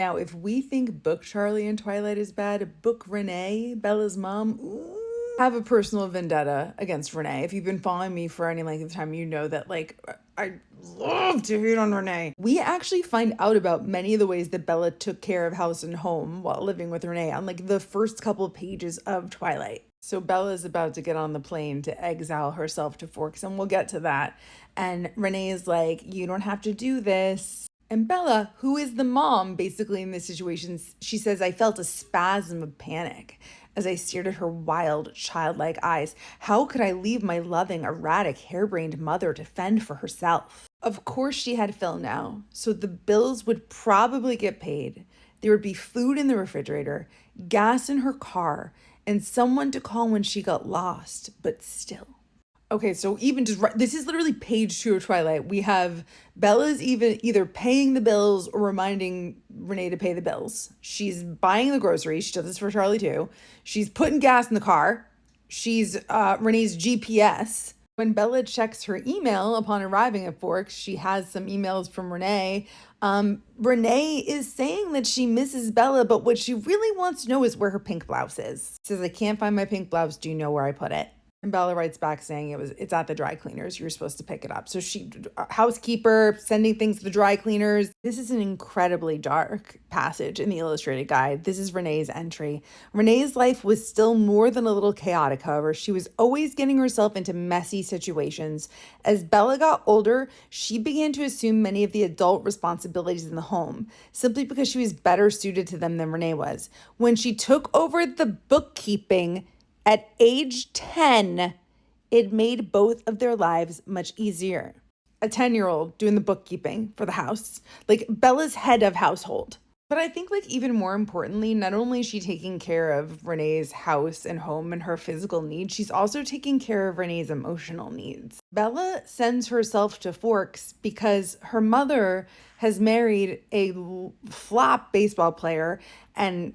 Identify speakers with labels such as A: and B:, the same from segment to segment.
A: Now, if we think Book Charlie in Twilight is bad, Book Renee, Bella's mom, ooh, have a personal vendetta against Renee. If you've been following me for any length of time, you know that I love to hate on Renee. We actually find out about many of the ways that Bella took care of house and home while living with Renee on like the first couple of pages of Twilight. So Bella's about to get on the plane to exile herself to Forks, and we'll get to that. And Renee is like, "You don't have to do this." And Bella, who is the mom basically in this situation, she says, "I felt a spasm of panic as I stared at her wild, childlike eyes. How could I leave my loving, erratic, harebrained mother to fend for herself?" Of course, she had Phil now, so the bills would probably get paid. There would be food in the refrigerator, gas in her car, and someone to call when she got lost, but still. Okay, so even just this is literally page 2 of Twilight. We have Bella's even either paying the bills or reminding Renee to pay the bills. She's buying the groceries. She does this for Charlie too. She's putting gas in the car. She's Renee's GPS. When Bella checks her email upon arriving at Forks, she has some emails from Renee. Renee is saying that she misses Bella, but what she really wants to know is where her pink blouse is. She says, "I can't find my pink blouse. Do you know where I put it?" And Bella writes back saying it's at the dry cleaners. You're supposed to pick it up. So she, housekeeper, sending things to the dry cleaners. This is an incredibly dark passage in the illustrated guide. This is Renee's entry. Renee's life was still more than a little chaotic, however. She was always getting herself into messy situations. As Bella got older, she began to assume many of the adult responsibilities in the home, simply because she was better suited to them than Renee was. When she took over the bookkeeping, at age 10, it made both of their lives much easier. A 10-year-old doing the bookkeeping for the house, like Bella's head of household. But I think like even more importantly, not only is she taking care of Renee's house and home and her physical needs, she's also taking care of Renee's emotional needs. Bella sends herself to Forks because her mother has married a flop baseball player and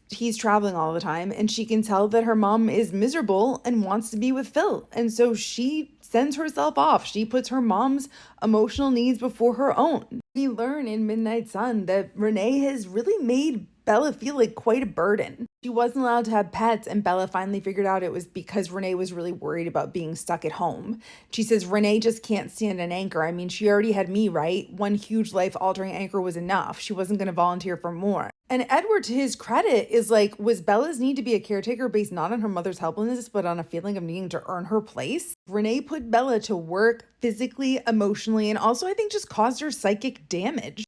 A: he's traveling all the time, and she can tell that her mom is miserable and wants to be with Phil. And so she sends herself off. She puts her mom's emotional needs before her own. We learn in Midnight Sun that Renee has really made Bella feel like quite a burden. She wasn't allowed to have pets, and Bella finally figured out it was because Renee was really worried about being stuck at home. She says, "Renee just can't stand an anchor. I mean, she already had me, right? One huge life-altering anchor was enough. She wasn't going to volunteer for more." And Edward, to his credit, is like, was Bella's need to be a caretaker based not on her mother's helplessness, but on a feeling of needing to earn her place? Renee put Bella to work physically, emotionally, and also I think just caused her psychic damage.